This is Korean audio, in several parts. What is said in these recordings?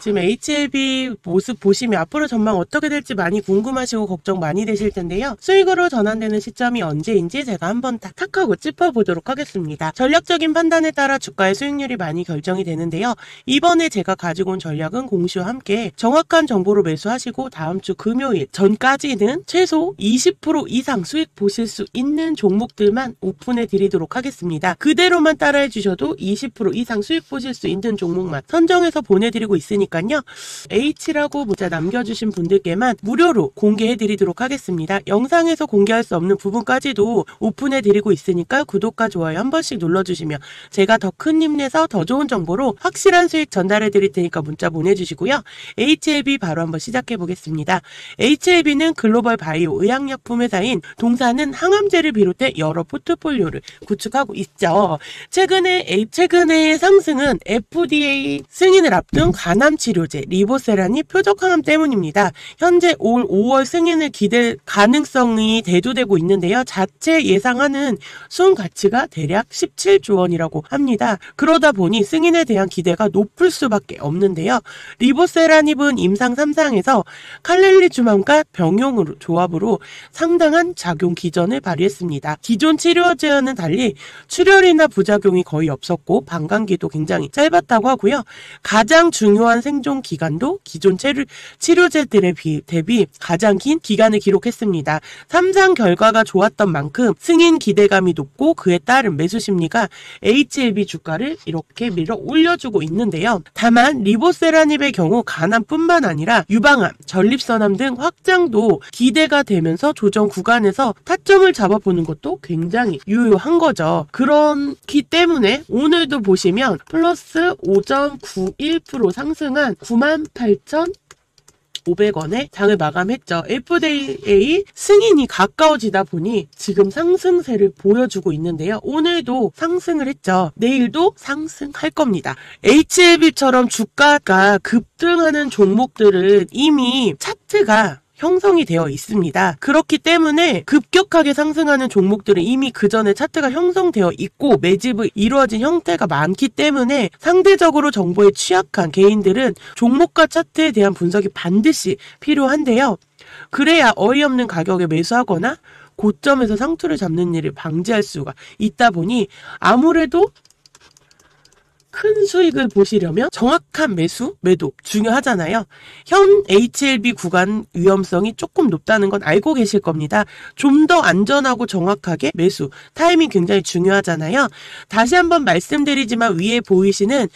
지금 HLB 모습 보시면 앞으로 전망 어떻게 될지 많이 궁금하시고 걱정 많이 되실 텐데요. 수익으로 전환되는 시점이 언제인지 제가 한번 탁 하고 짚어보도록 하겠습니다. 전략적인 판단에 따라 주가의 수익률이 많이 결정이 되는데요. 이번에 제가 가지고 온 전략은 공시와 함께 정확한 정보로 매수하시고 다음 주 금요일 전까지는 최소 20% 이상 수익 보실 수 있는 종목들만 오픈해 드리도록 하겠습니다. 그대로만 따라해 주셔도 20% 이상 수익 보실 수 있는 종목만 선정해서 보내드리고 있으니까요. H라고 문자 남겨주신 분들께만 무료로 공개해 드리도록 하겠습니다. 영상에서 공개할 수 없는 부분까지도 오픈해 드리고 있으니까 구독과 좋아요 한 번씩 눌러주시면 제가 더 큰 힘내서 더 좋은 정보로 확실한 수익 전달해 드릴 테니까 문자 보내주시고요. HLB 바로 한번 시작해 보겠습니다. HLB는 글로벌 바이오 의약약품 회사인 동사는 항암제를 비롯해 여러 포트폴리오를 구축하고 있죠. 최근의 상승은 FDA 승인을 앞둔 간암 치료제 리보세란이 표적 항암 때문입니다. 현재 올 5월 승인을 기대 가능성이 대두되고 있는데요. 자체 예상하는 순가치가 대략 17조 원이라고 합니다. 그러다 보니 승인에 대한 기대가 높을 수밖에 없는데요. 리보세라닙은 임상 3상에서 칼렐리주맘과 병용으로 조합으로 상당한 작용 기전을 발휘했습니다. 기존 치료제와는 달리 출혈이나 부작용이 거의 없었고 방광기도 굉장히 짧았다고 하고요. 가장 중요한 생존 기간도 기존 치료제들에 대비 가장 긴 기간을 기록했습니다. 3상 결과가 좋았던 만큼 승인 기대감이 높고 그에 따른 매수 심리가 HLB 주가를 이렇게 밀어 올려주고 있는데요. 다만 리보세라닙의 경우 간암뿐만 아니라 유방암, 전립선암 등 확장도 기대가 되면서 조정 구간에서 타점을 잡아보는 것도 굉장히 유효한 거죠. 그렇기 때문에 오늘도 보시면 플러스 5.91% 상승한 98,500원에 장을 마감했죠. FDA 승인이 가까워지다 보니 지금 상승세를 보여주고 있는데요. 오늘도 상승을 했죠. 내일도 상승할 겁니다. HLB처럼 주가가 급등하는 종목들은 이미 차트가 형성이 되어 있습니다. 그렇기 때문에 급격하게 상승하는 종목들은 이미 그 전에 차트가 형성되어 있고 매집이 이루어진 형태가 많기 때문에 상대적으로 정보에 취약한 개인들은 종목과 차트에 대한 분석이 반드시 필요한데요. 그래야 어이없는 가격에 매수하거나 고점에서 상투를 잡는 일을 방지할 수가 있다 보니 아무래도 큰 수익을 보시려면 정확한 매수, 매도 중요하잖아요. 현 HLB 구간 위험성이 조금 높다는 건 알고 계실 겁니다. 좀 더 안전하고 정확하게 매수, 타이밍 굉장히 중요하잖아요. 다시 한번 말씀드리지만 위에 보이시는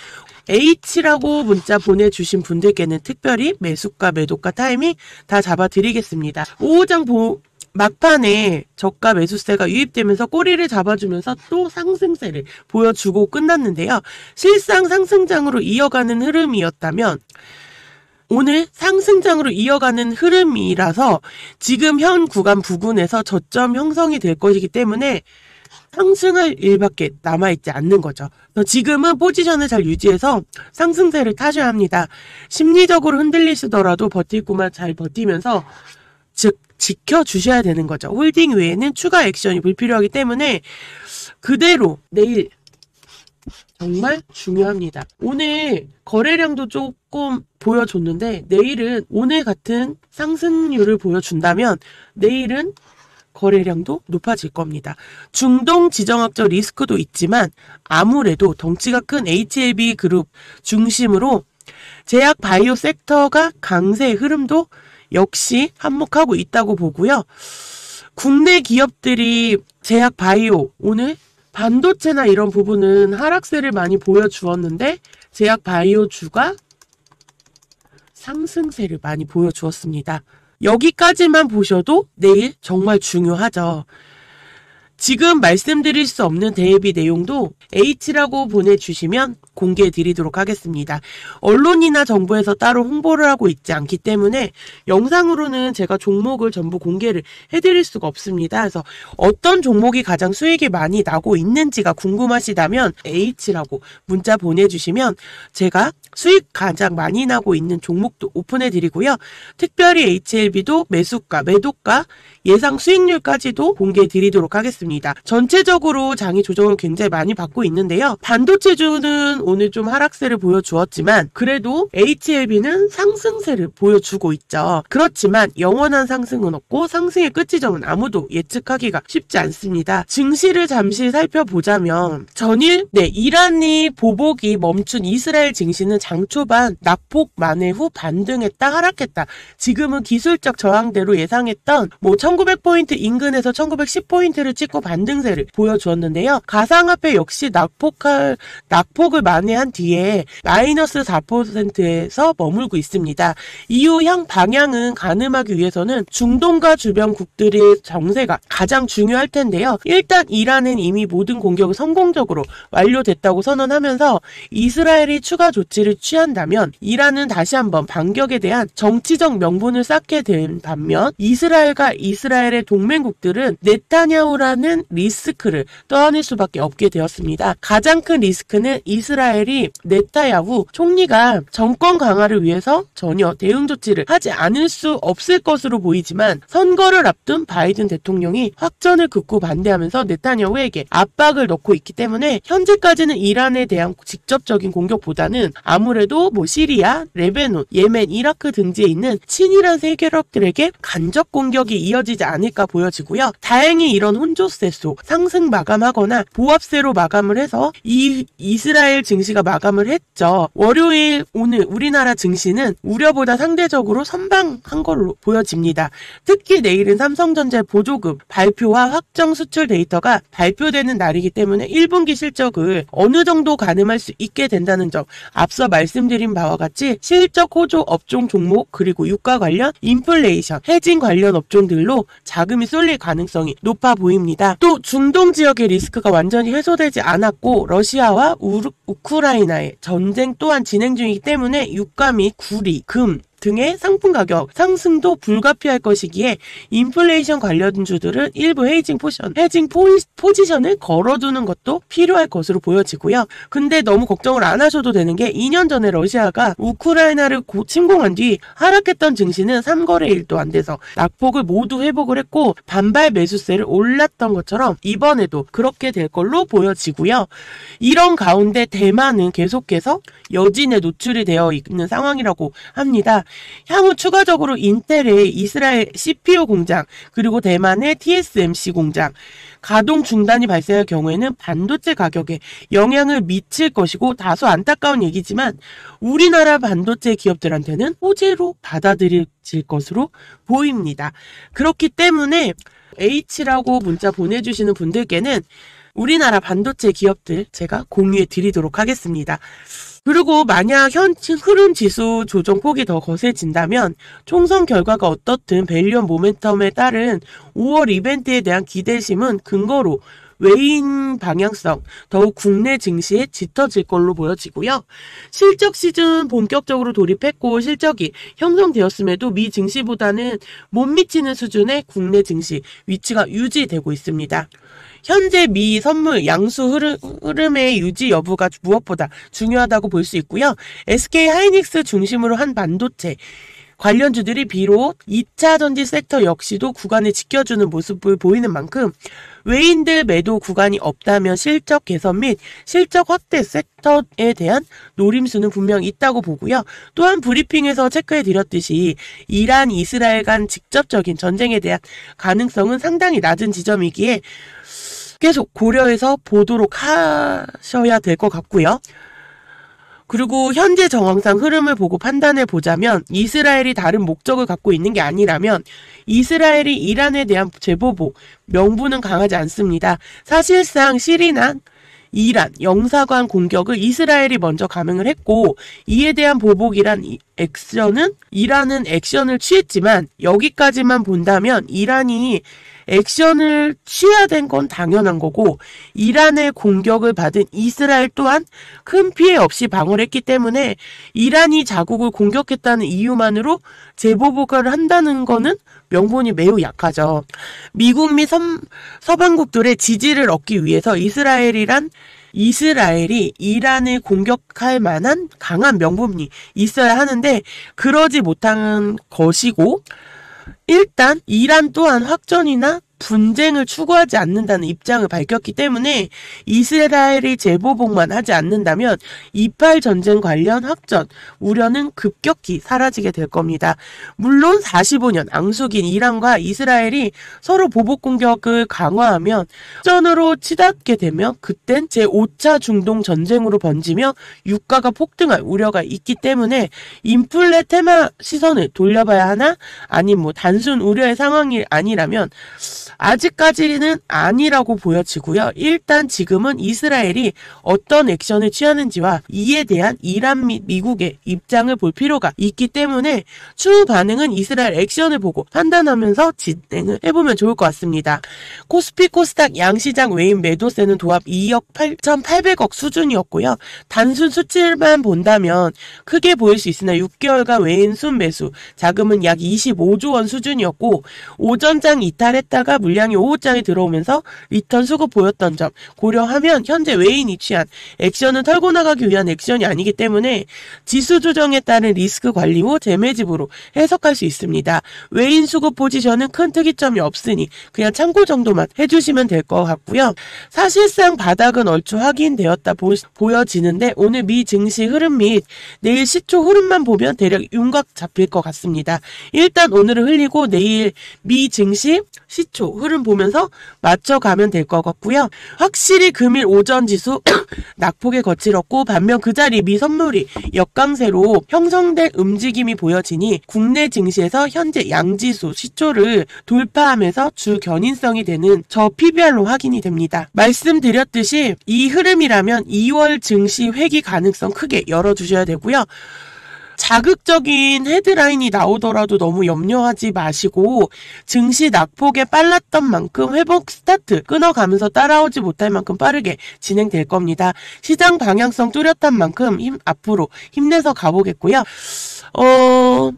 H라고 문자 보내주신 분들께는 특별히 매수가, 매도가 타이밍 다 잡아드리겠습니다. 5호장 막판에 저가 매수세가 유입되면서 꼬리를 잡아주면서 또 상승세를 보여주고 끝났는데요. 실상 상승장으로 이어가는 흐름이었다면 오늘 상승장으로 이어가는 흐름이라서 지금 현 구간 부근에서 저점 형성이 될 것이기 때문에 상승할 일밖에 남아있지 않는 거죠. 지금은 포지션을 잘 유지해서 상승세를 타셔야 합니다. 심리적으로 흔들리시더라도 버티고만 잘 버티면서 즉 지켜주셔야 되는 거죠. 홀딩 외에는 추가 액션이 불필요하기 때문에 그대로 내일 정말 중요합니다. 오늘 거래량도 조금 보여줬는데 내일은 오늘 같은 상승률을 보여준다면 내일은 거래량도 높아질 겁니다. 중동 지정학적 리스크도 있지만 아무래도 덩치가 큰 HLB 그룹 중심으로 제약 바이오 섹터가 강세의 흐름도 역시 한몫하고 있다고 보고요. 국내 기업들이 제약 바이오, 오늘 반도체나 이런 부분은 하락세를 많이 보여주었는데 제약 바이오주가 상승세를 많이 보여주었습니다. 여기까지만 보셔도 내일 정말 중요하죠. 지금 말씀드릴 수 없는 대비 내용도 H라고 보내주시면 공개해 드리도록 하겠습니다. 언론이나 정부에서 따로 홍보를 하고 있지 않기 때문에 영상으로는 제가 종목을 전부 공개를 해드릴 수가 없습니다. 그래서 어떤 종목이 가장 수익이 많이 나고 있는지가 궁금하시다면 H라고 문자 보내주시면 제가 수익 가장 많이 나고 있는 종목도 오픈해 드리고요. 특별히 HLB도 매수가, 매도가, 예상 수익률까지도 공개해 드리도록 하겠습니다. 전체적으로 장이 조정을 굉장히 많이 받고 있는데요. 반도체주는 오늘 좀 하락세를 보여주었지만 그래도 HLB는 상승세를 보여주고 있죠. 그렇지만 영원한 상승은 없고 상승의 끝지점은 아무도 예측하기가 쉽지 않습니다. 증시를 잠시 살펴보자면 전일 이란이 보복이 멈춘 이스라엘 증시는 장 초반 낙폭 만회 후 반등했다 하락했다. 지금은 기술적 저항대로 예상했던 1900포인트 인근에서 1910포인트를 찍고 반등세를 보여주었는데요. 가상화폐 역시 낙폭을 만회한 뒤에 마이너스 4%에서 머물고 있습니다. 이후 향 방향은 가늠하기 위해서는 중동과 주변국들의 정세가 가장 중요할 텐데요. 일단 이란은 이미 모든 공격을 성공적으로 완료됐다고 선언하면서 이스라엘이 추가 조치를 취한다면 이란은 다시 한번 반격에 대한 정치적 명분을 쌓게 된 반면 이스라엘과 이스라엘의 동맹국들은 네타냐후라는 리스크를 떠안을 수밖에 없게 되었습니다. 가장 큰 리스크는 이스라엘이 네타냐후 총리가 정권 강화를 위해서 전혀 대응 조치를 하지 않을 수 없을 것으로 보이지만 선거를 앞둔 바이든 대통령이 확전을 극구 반대하면서 네타냐후에게 압박을 넣고 있기 때문에 현재까지는 이란에 대한 직접적인 공격보다는 아무래도 시리아, 레베논, 예멘, 이라크 등지에 있는 친이란 세계력들에게 간접 공격이 이어지지 않을까 보여지고요. 다행히 이런 혼조세로 상승 마감하거나 보합세로 마감을 해서 이스라엘 증시가 마감을 했죠. 월요일 오늘 우리나라 증시는 우려보다 상대적으로 선방한 걸로 보여집니다. 특히 내일은 삼성전자 보조금 발표와 확정 수출 데이터가 발표되는 날이기 때문에 1분기 실적을 어느 정도 가늠할 수 있게 된다는 점, 앞서 말씀드린 바와 같이 실적 호조 업종 종목 그리고 유가 관련, 인플레이션, 해진 관련 업종들로 자금이 쏠릴 가능성이 높아 보입니다. 또 중동 지역의 리스크가 완전히 해소되지 않았고 러시아와 우크라이나의 전쟁 또한 진행 중이기 때문에 유가 및 구리, 금 등의 상품 가격 상승도 불가피할 것이기에 인플레이션 관련주들은 일부 해징 포지션을 걸어두는 것도 필요할 것으로 보여지고요. 근데 너무 걱정을 안 하셔도 되는 게 2년 전에 러시아가 우크라이나를 침공한 뒤 하락했던 증시는 3거래일도 안 돼서 낙폭을 모두 회복을 했고 반발 매수세를 올랐던 것처럼 이번에도 그렇게 될 걸로 보여지고요. 이런 가운데 대만은 계속해서 여진에 노출이 되어 있는 상황이라고 합니다. 향후 추가적으로 인텔의 이스라엘 CPU 공장 그리고 대만의 TSMC 공장 가동 중단이 발생할 경우에는 반도체 가격에 영향을 미칠 것이고 다소 안타까운 얘기지만 우리나라 반도체 기업들한테는 호재로 받아들여질 것으로 보입니다. 그렇기 때문에 H라고 문자 보내주시는 분들께는 우리나라 반도체 기업들 제가 공유해 드리도록 하겠습니다. 그리고 만약 흐름 지수 조정폭이 더 거세진다면 총선 결과가 어떻든 밸류업 모멘텀에 따른 5월 이벤트에 대한 기대심은 근거로 외인 방향성, 더욱 국내 증시에 짙어질 걸로 보여지고요. 실적 시즌 본격적으로 돌입했고 실적이 형성되었음에도 미 증시보다는 못 미치는 수준의 국내 증시 위치가 유지되고 있습니다. 현재 미 선물 양수 흐름의 유지 여부가 무엇보다 중요하다고 볼 수 있고요. SK 하이닉스 중심으로 한 반도체 관련주들이 비록 2차 전지 섹터 역시도 구간을 지켜주는 모습을 보이는 만큼 외인들 매도 구간이 없다면 실적 개선 및 실적 확대 섹터에 대한 노림수는 분명히 있다고 보고요. 또한 브리핑에서 체크해드렸듯이 이란, 이스라엘 간 직접적인 전쟁에 대한 가능성은 상당히 낮은 지점이기에 계속 고려해서 보도록 하셔야 될 것 같고요. 그리고 현재 정황상 흐름을 보고 판단해 보자면 이스라엘이 다른 목적을 갖고 있는 게 아니라면 이스라엘이 이란에 대한 재보복 명분은 강하지 않습니다. 사실상 시리나 이란 영사관 공격을 이스라엘이 먼저 감행을 했고 이에 대한 보복이란 액션은 이란은 액션을 취했지만 여기까지만 본다면 이란이 액션을 취해야 된 건 당연한 거고 이란의 공격을 받은 이스라엘 또한 큰 피해 없이 방어를 했기 때문에 이란이 자국을 공격했다는 이유만으로 재보복을 한다는 거는 명분이 매우 약하죠. 미국 및 서방국들의 지지를 얻기 위해서 이스라엘이 이란을 공격할 만한 강한 명분이 있어야 하는데 그러지 못한 것이고 일단 이란 또한 확전이나 분쟁을 추구하지 않는다는 입장을 밝혔기 때문에 이스라엘이 재보복만 하지 않는다면 28 전쟁 관련 확전 우려는 급격히 사라지게 될 겁니다. 물론 45년 앙숙인 이란과 이스라엘이 서로 보복 공격을 강화하면 확전으로 치닫게 되면 그땐 제5차 중동 전쟁으로 번지며 유가가 폭등할 우려가 있기 때문에 인플레 테마 시선을 돌려봐야 하나? 아님 단순 우려의 상황이 아니라면 아직까지는 아니라고 보여지고요. 일단 지금은 이스라엘이 어떤 액션을 취하는지와 이에 대한 이란 및 미국의 입장을 볼 필요가 있기 때문에 추후 반응은 이스라엘 액션을 보고 판단하면서 진행을 해보면 좋을 것 같습니다. 코스피 코스닥 양시장 외인 매도세는 도합 2억 8,800억 수준이었고요. 단순 수치만 본다면 크게 보일 수 있으나 6개월간 외인 순매수 자금은 약 25조 원 수준이었고 오전장 이탈했다가 물량이 오후장에 들어오면서 리턴 수급 보였던 점 고려하면 현재 외인이 취한 액션은 털고 나가기 위한 액션이 아니기 때문에 지수 조정에 따른 리스크 관리 후 재매집으로 해석할 수 있습니다. 외인 수급 포지션은 큰 특이점이 없으니 그냥 참고 정도만 해주시면 될 것 같고요. 사실상 바닥은 얼추 확인되었다 보여지는데 오늘 미 증시 흐름 및 내일 시초 흐름만 보면 대략 윤곽 잡힐 것 같습니다. 일단 오늘은 흘리고 내일 미 증시 시초 흐름 보면서 맞춰가면 될 것 같고요. 확실히 금일 오전 지수 낙폭에 거칠었고 반면 그 자리 미 선물이 역강세로 형성될 움직임이 보여지니 국내 증시에서 현재 양지수 시초를 돌파하면서 주 견인성이 되는 저 PBR로 확인이 됩니다. 말씀드렸듯이 이 흐름이라면 2월 증시 회귀 가능성 크게 열어두셔야 되고요. 자극적인 헤드라인이 나오더라도 너무 염려하지 마시고 증시 낙폭에 빨랐던 만큼 회복 스타트 끊어가면서 따라오지 못할 만큼 빠르게 진행될 겁니다. 시장 방향성 뚜렷한 만큼 앞으로 힘내서 가보겠고요.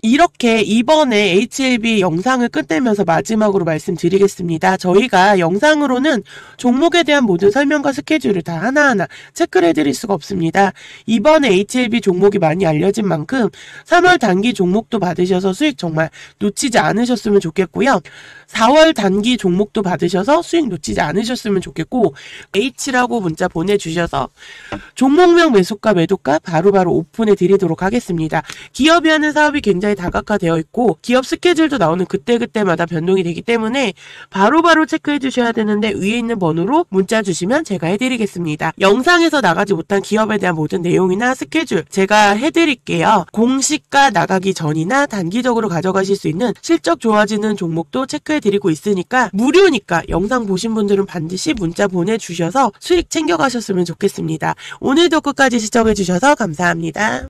이렇게 이번에 HLB 영상을 끝내면서 마지막으로 말씀드리겠습니다. 저희가 영상으로는 종목에 대한 모든 설명과 스케줄을 다 하나하나 체크를 해드릴 수가 없습니다. 이번에 HLB 종목이 많이 알려진 만큼 3월 단기 종목도 받으셔서 수익 정말 놓치지 않으셨으면 좋겠고요. 4월 단기 종목도 받으셔서 수익 놓치지 않으셨으면 좋겠고 H라고 문자 보내주셔서 종목명 매수가 매도가 바로바로 오픈해 드리도록 하겠습니다. 기업이 하는 사업이 굉장히 다각화되어 있고 기업 스케줄도 나오는 그때그때마다 변동이 되기 때문에 바로바로 체크해 주셔야 되는데 위에 있는 번호로 문자 주시면 제가 해드리겠습니다. 영상에서 나가지 못한 기업에 대한 모든 내용이나 스케줄 제가 해드릴게요. 공시가 나가기 전이나 단기적으로 가져가실 수 있는 실적 좋아지는 종목도 체크해 드리고 있으니까 무료니까 영상 보신 분들은 반드시 문자 보내주셔서 수익 챙겨가셨으면 좋겠습니다. 오늘도 끝까지 시청해 주셔서 감사합니다.